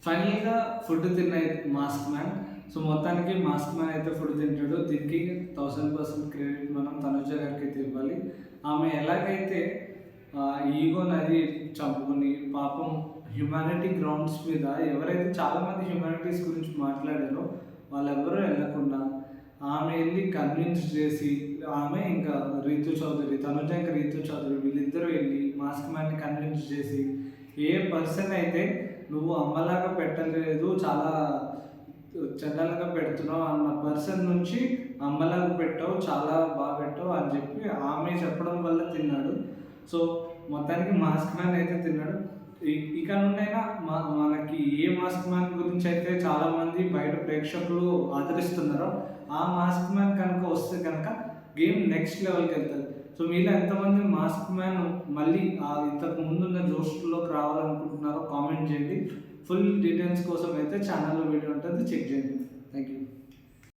ఫైనల్‌గా ఫుడ్ తిన్న mask man. So, మొత్తానికి మాస్క్ మ్యాన్ అయితే ఫుడ్ తింటాడు. దీనికి 1000% క్రెడిట్ మనం తనుజ గారికైతే ఇవ్వాలి. ఆమె ఎలాగైతే ఈగోనది చంపుకొని పాపం హ్యుమానిటీ గ్రౌండ్స్ మీద ఎవరైతే చాలామంది హ్యుమానిటీస్ గురించి మాట్లాడారో వాళ్ళెవ్వరూ ఎళ్ళకుండా ఆమె ఎళ్లి కన్విన్స్ చేసి, ఆమె ఇంకా రీతూ చౌదరి, తనుజ ఇంకా రీతూ చౌదరి వీళ్ళిద్దరూ ఎళ్లి మాస్క్ మ్యాన్‌ని కన్విన్స్ చేసి, ఏ పర్సన్ అయితే నువ్వు అమ్మలాగా పెట్టలేదు, చాలా చెడ్డలాగా పెడుతున్నావు అన్న పర్సన్ నుంచి అమ్మలాగా పెట్టావు, చాలా బాగా పెట్టావు అని చెప్పి ఆమె చెప్పడం వల్ల తిన్నాడు. సో, మొత్తానికి మాస్క్ మ్యాన్ అయితే తిన్నాడు. ఇక నుండైనా మనకి ఏ మాస్క్ మ్యాన్ గురించి అయితే చాలామంది బయట ప్రేక్షకులు ఆదరిస్తున్నారో ఆ మాస్క్ మ్యాన్ కనుక వస్తే కనుక గేమ్ నెక్స్ట్ లెవెల్కి వెళ్తుంది. సో, మీలో ఎంతమంది మాస్క్ మ్యాన్ మళ్ళీ ఇంతకు ముందున్న జోష్‌లోకి రావాలనుకుంటున్నారో కామెంట్ చేయండి. ఫుల్ డీటెయిల్స్ కోసం అయితే ఛానల్లో వీడియో ఉంటుంది, చెక్ చేయండి.